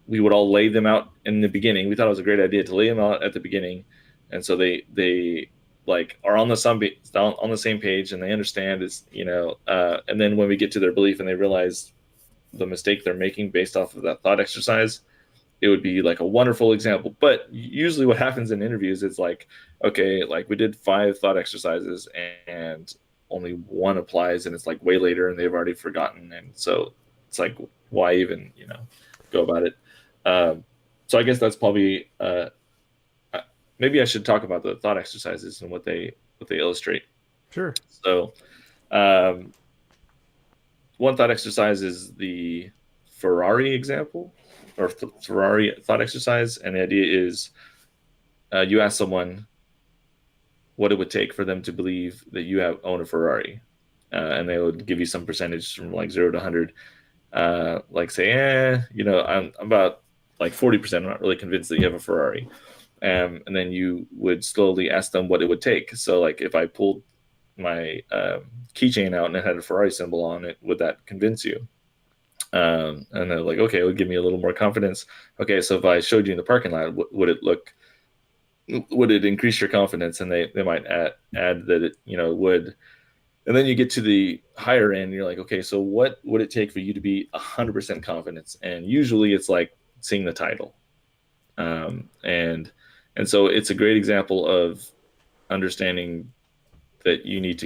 we would all lay them out in the beginning. We thought it was a great idea to lay them out at the beginning, and so they like are on the same page and they understand is and then when we get to their belief and they realize the mistake they're making based off of that thought exercise, it would be like a wonderful example. But usually what happens in interviews is like, okay, like we did 5 thought exercises and only one applies, and it's like way later and they've already forgotten. And so it's like, why even, go about it? So I guess that's probably, maybe I should talk about the thought exercises and what they illustrate. Sure. So one thought exercise is the Ferrari example, or Ferrari thought exercise, and the idea is you ask someone what it would take for them to believe that you own a Ferrari, and they would give you some percentage from like 0 to 100. Like say, I'm about like 40%. I'm not really convinced that you have a Ferrari, and then you would slowly ask them what it would take. So like if I pulled my keychain out and it had a Ferrari symbol on it, would that convince you? And they're like, okay, it would give me a little more confidence. Okay, so if I showed you in the parking lot, would it increase your confidence? And they might add that it would. And then you get to the higher end, and you're like, okay, so what would it take for you to be 100% confidence? And usually it's like seeing the title. And so it's a great example of understanding that you need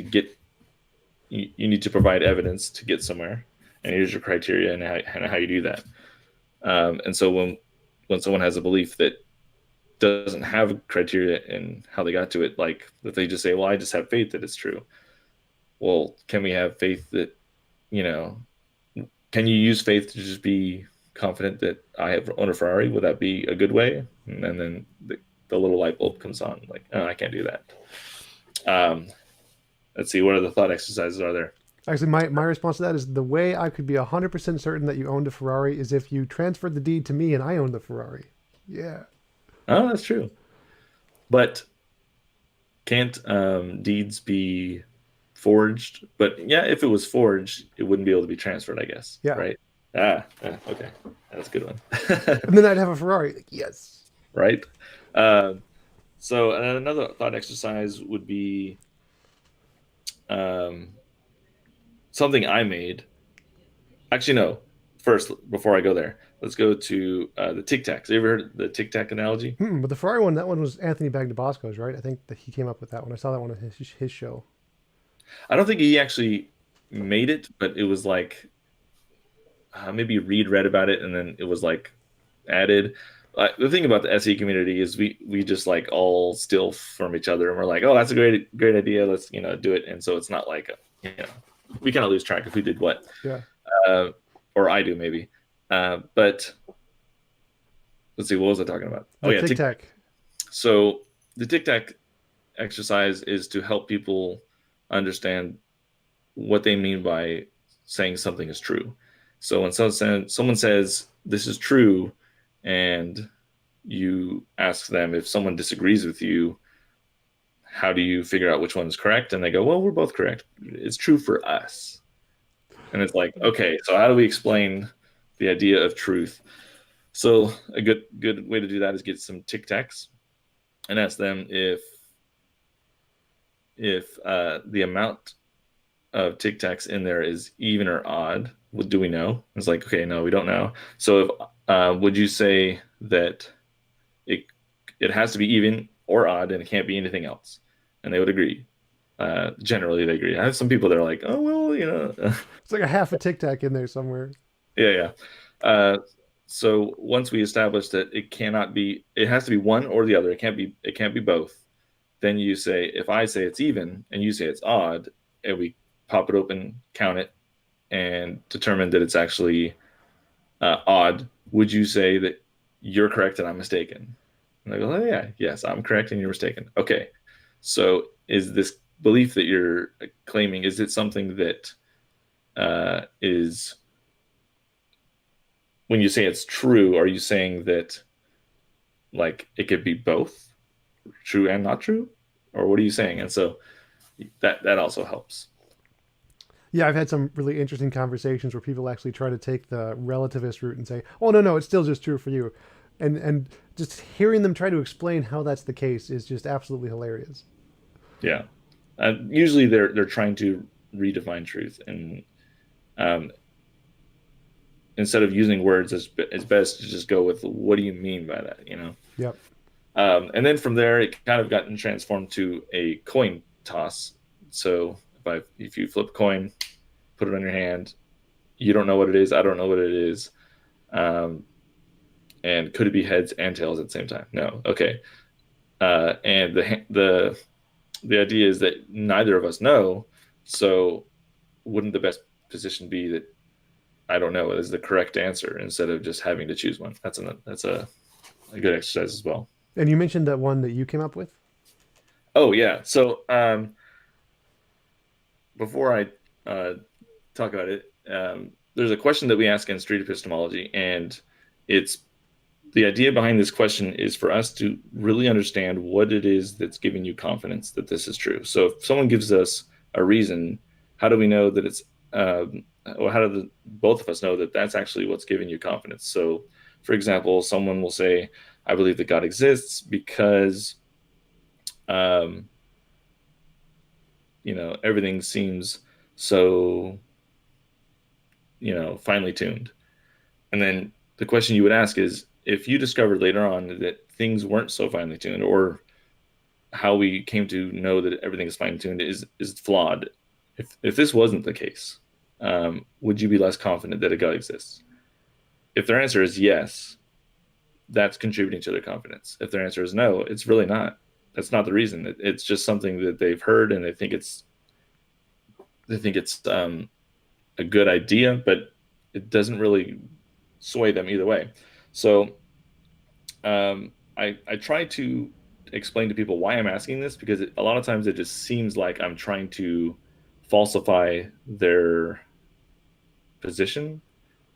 to provide evidence to get somewhere, and here's your criteria and how you do that. And so when someone has a belief that doesn't have criteria in how they got to it, like if they just say, well, I just have faith that it's true. Well, can we have faith that, can you use faith to just be confident that I own a Ferrari? Would that be a good way? And then the little light bulb comes on, like, oh, I can't do that. Let's see, what other thought exercises are there? Actually, my response to that is the way I could be 100% certain that you owned a Ferrari is if you transferred the deed to me and I owned the Ferrari. Yeah. Oh, that's true. But can't deeds be forged? But yeah, if it was forged, it wouldn't be able to be transferred, I guess. Yeah. Right? Okay. That's a good one. And then I'd have a Ferrari. Like, yes. Right? So another thought exercise would be something I made. Actually, no. First, before I go there, let's go to the Tic Tacs. You ever heard the Tic Tac analogy? But the Ferrari one, that one was Anthony Bagdabasco's, right? I think that he came up with that one. I saw that one on his show. I don't think he actually made it, but it was like maybe Reed read about it and then it was like added. The thing about the SE community is we just like all steal from each other, and we're like, oh, that's a great idea. Let's do it. And so it's not like we kind of lose track of who did what. Yeah. Or I do maybe. But let's see, what was I talking about? Tic Tac. So the Tic Tac exercise is to help people understand what they mean by saying something is true. So when someone says this is true, and you ask them if someone disagrees with you, how do you figure out which one is correct? And they go, well, we're both correct. It's true for us. And it's like, okay, so how do we explain the idea of truth? So a good way to do that is get some Tic Tacs and ask them if the amount of Tic Tacs in there is even or odd. What do we know? It's like, okay, no, we don't know. So if would you say that it has to be even or odd and it can't be anything else? And they would agree. Generally, they agree. I have some people that are like, oh, well, It's like a half a Tic Tac in there somewhere. Yeah. So once we establish that it has to be one or the other. It can't be both. Then you say, if I say it's even and you say it's odd, and we pop it open, count it, and determine that it's actually odd, would you say that you're correct and I'm mistaken? And they go, oh, yeah, yes, I'm correct and you're mistaken. Okay. So is this belief that you're claiming, is it something that is when you say it's true, are you saying that like it could be both true and not true, or what are you saying? And so that also helps. Yeah, I've had some really interesting conversations where people actually try to take the relativist route and say, "Oh no, no, it's still just true for you," and just hearing them try to explain how that's the case is just absolutely hilarious. Yeah, usually they're trying to redefine truth, and um, instead of using words, it's best to just go with what do you mean by that, you know? Yep. And then from there, it kind of gotten transformed to a coin toss. So if you flip a coin, put it on your hand, you don't know what it is, I don't know what it is, um, and could it be heads and tails at the same time? No. Okay. And the idea is that neither of us know, so wouldn't the best position be that I don't know is the correct answer instead of just having to choose one? That's a good exercise as well. And you mentioned that one that you came up with. Oh yeah. So before I talk about it, there's a question that we ask in street epistemology, and it's the idea behind this question is for us to really understand what it is that's giving you confidence that this is true. So if someone gives us a reason, how do we know that it's, or how do both of us know that that's actually what's giving you confidence? So, for example, someone will say, I believe that God exists because, um, everything seems so, finely tuned. And then the question you would ask is, if you discovered later on that things weren't so finely tuned, or how we came to know that everything is fine tuned is flawed. If this wasn't the case, would you be less confident that a God exists? If their answer is yes, that's contributing to their confidence. If their answer is no, it's really not. That's not the reason. It's just something that they've heard and they think it's a good idea, but it doesn't really sway them either way. So I try to explain to people why I'm asking this because a lot of times it just seems like I'm trying to falsify their position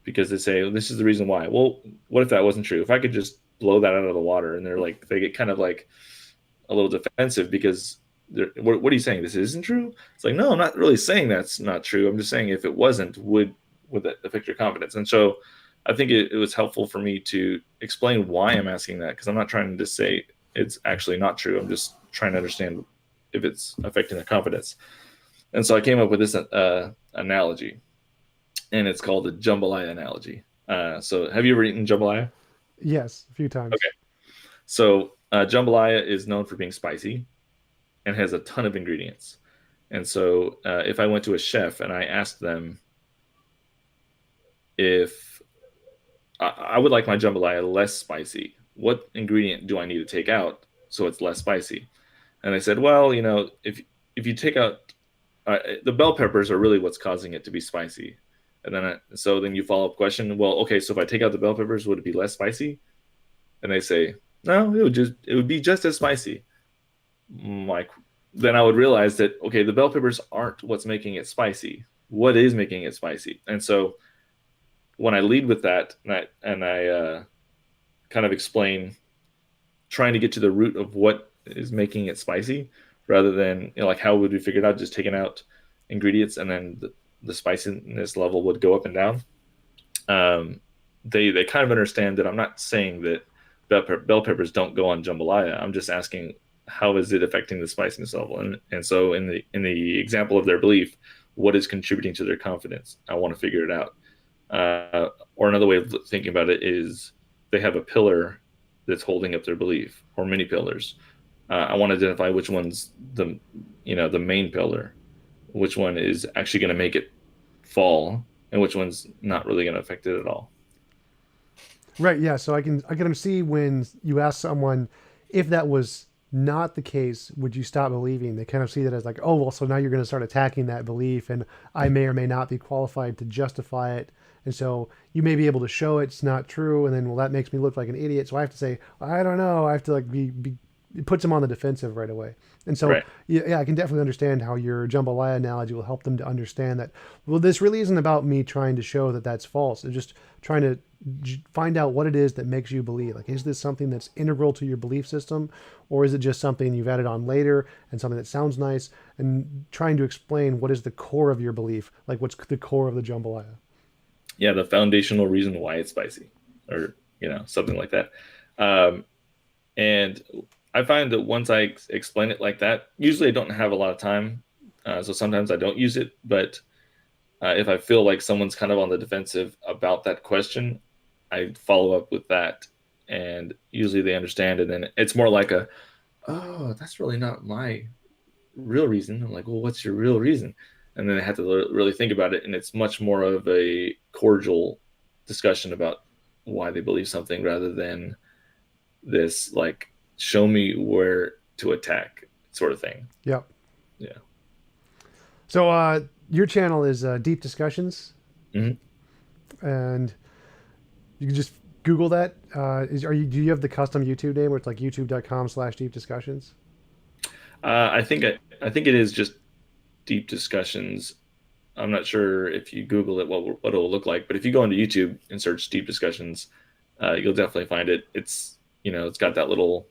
because they say, well, this is the reason why. Well, what if that wasn't true? If I could just blow that out of the water, and they get kind of like a little defensive because what are you saying? This isn't true? It's like, no, I'm not really saying that's not true. I'm just saying if it wasn't, would that affect your confidence? And so I think it was helpful for me to explain why I'm asking that because I'm not trying to say it's actually not true. I'm just trying to understand if it's affecting their confidence. And so I came up with this analogy, and it's called the jambalaya analogy. So have you ever eaten jambalaya? Yes, a few times. Okay. So jambalaya is known for being spicy and has a ton of ingredients. And so if I went to a chef and I asked them if I would like my jambalaya less spicy, what ingredient do I need to take out so it's less spicy? And they said, well, if you take out the bell peppers are really what's causing it to be spicy. And then you follow up question, well, okay, so if I take out the bell peppers, would it be less spicy? And they say, no, it would be just as spicy. Like then I would realize that okay, the bell peppers aren't what's making it spicy. What is making it spicy? And so when I lead with that, and I kind of explain, trying to get to the root of what is making it spicy, rather than like how would we figure it out? Just taking out ingredients, and then the spiciness level would go up and down. They kind of understand that I'm not saying that bell peppers don't go on jambalaya. I'm just asking how is it affecting the spiciness level, and so in the example of their belief, what is contributing to their confidence? I want to figure it out. Or another way of thinking about it is they have a pillar that's holding up their belief, or many pillars. I want to identify which one's the main pillar, which one is actually going to make it fall, and which one's not really going to affect it at all. Right. Yeah. So I can see when you ask someone if that was not the case, would you stop believing? They kind of see that as like, oh well, so now you're going to start attacking that belief, and I may or may not be qualified to justify it. And so you may be able to show it's not true, and then well, that makes me look like an idiot. So I have to say, I don't know. I have to like be it puts them on the defensive right away. And so, Right. yeah, I can definitely understand how your jambalaya analogy will help them to understand that, well, this really isn't about me trying to show that that's false. It's just trying to find out what it is that makes you believe. Like, is this something that's integral to your belief system, or is it just something you've added on later and something that sounds nice? And trying to explain what is the core of your belief, like what's the core of the jambalaya. Yeah, the foundational reason why it's spicy, or something like that. Um, and I find that once I explain it like that, usually I don't have a lot of time, so sometimes I don't use it. But if I feel like someone's kind of on the defensive about that question, I follow up with that, and usually they understand. And then it's more like oh, that's really not my real reason. I'm like, well, what's your real reason? And then they have to really think about it, and it's much more of a cordial discussion about why they believe something rather than this like show me where to attack sort of thing. Yep. Yeah. So your channel is Deep Discussions, Hmm. and you can just Google that. Do you have the custom YouTube name where it's like youtube.com/deep discussions? I think it is just deep discussions. I'm not sure if you Google it what it will look like, but if you go into YouTube and search deep discussions, you'll definitely find it. It's got that little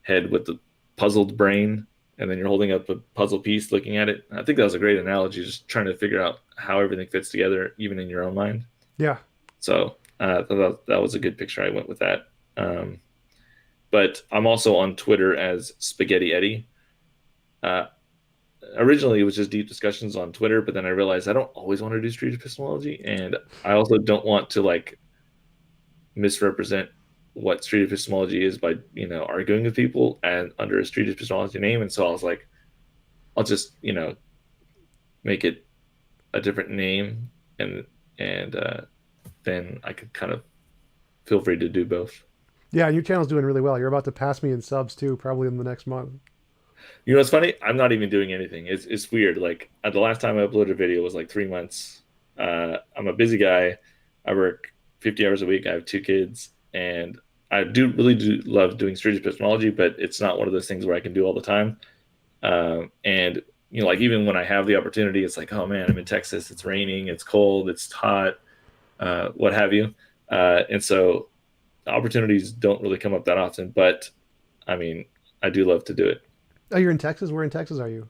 head with the puzzled brain, and then you're holding up a puzzle piece looking at it. I think that was a great analogy, just trying to figure out how everything fits together, even in your own mind. Yeah. So that was a good picture. I went with that. But I'm also on Twitter as Spaghetti Eddie. Uh, Originally, it was just deep discussions on Twitter, but then I realized I don't always want to do street epistemology, and I also don't want to like misrepresent what street epistemology is by arguing with people and under a street epistemology name. And so I was like, I'll just make it a different name, and then I could kind of feel free to do both. Yeah, and your channel's doing really well. You're about to pass me in subs too, probably in the next month. You know what's funny? I'm not even doing anything. It's weird. Like the last time I uploaded a video was like 3 months. I'm a busy guy. I work 50 hours a week. I have 2 kids, and I do love doing street epistemology, but it's not one of those things where I can do all the time. And like even when I have the opportunity, it's like, oh man, I'm in Texas. It's raining. It's cold. It's hot. What have you? And so opportunities don't really come up that often. But I mean, I do love to do it. Oh, you're in Texas? Where in Texas are you?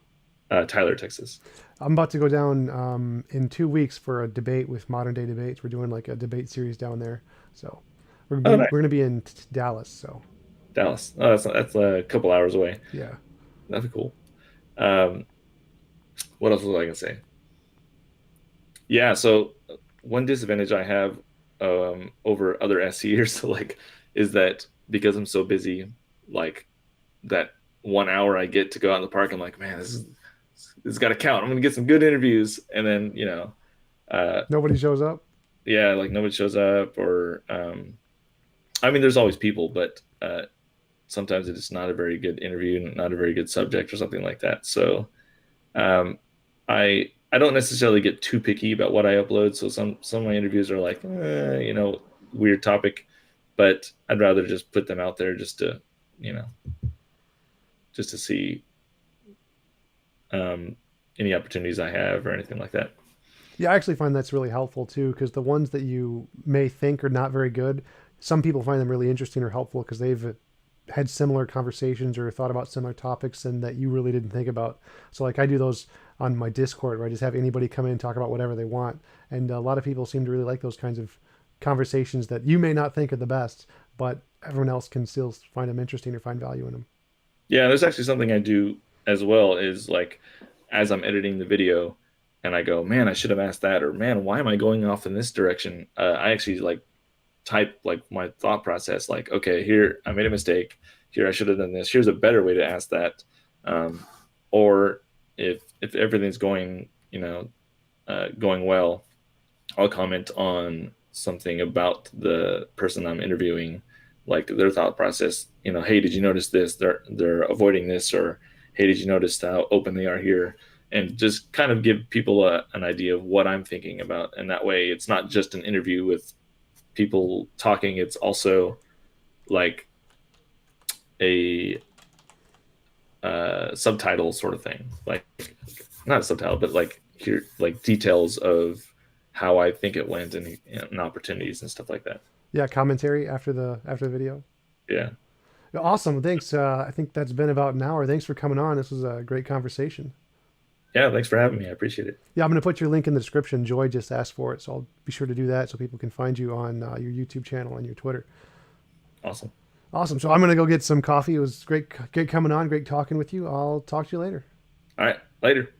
Tyler, Texas. I'm about to go down in 2 weeks for a debate with Modern Day Debates. We're doing like a debate series down there. So Oh, nice. we're gonna be in Dallas. So Dallas. Oh, that's a couple hours away. yeah. That'd be cool. Um, what else was I gonna say? Yeah. So one disadvantage I have over other SEers like is that because I'm so busy, like that 1 hour I get to go out in the park, I'm like, man, this got to count. I'm gonna get some good interviews, and then uh, Nobody shows up. yeah, like nobody shows up, or I mean, there's always people, but sometimes it's not a very good interview, not a very good subject, or something like that. So um, I don't necessarily get too picky about what I upload. So some of my interviews are like, weird topic, but I'd rather just put them out there you know, just to see um, any opportunities I have or anything like that. Yeah, I actually find that's really helpful too, because the ones that you may think are not very good, some people find them really interesting or helpful because they've had similar conversations or thought about similar topics and that you really didn't think about. So like I do those on my Discord where I just have anybody come in and talk about whatever they want. And a lot of people seem to really like those kinds of conversations that you may not think are the best, but everyone else can still find them interesting or find value in them. Yeah, there's actually something I do as well is like as I'm editing the video and I go, man, I should have asked that, or man, why am I going off in this direction? I actually like type like my thought process, like, okay, here I made a mistake. Here I should have done this. Here's a better way to ask that. Um, or if everything's going well, I'll comment on something about the person I'm interviewing, like their thought process. Hey, did you notice this? They're avoiding this, or hey, did you notice how open they are here? And just kind of give people an idea of what I'm thinking about. And that way, it's not just an interview with people talking. It's also like a subtitle sort of thing, like not a subtitle, but like here, like details of how I think it went and opportunities and stuff like that. Yeah, commentary after the video. Yeah. Awesome. Thanks. I think that's been about an hour. Thanks for coming on. This was a great conversation. Yeah. Thanks for having me. I appreciate it. Yeah, I'm going to put your link in the description. Joy just asked for it, so I'll be sure to do that so people can find you on your YouTube channel and your Twitter. Awesome. Awesome. So I'm going to go get some coffee. It was great coming on. Great talking with you. I'll talk to you later. All right. Later.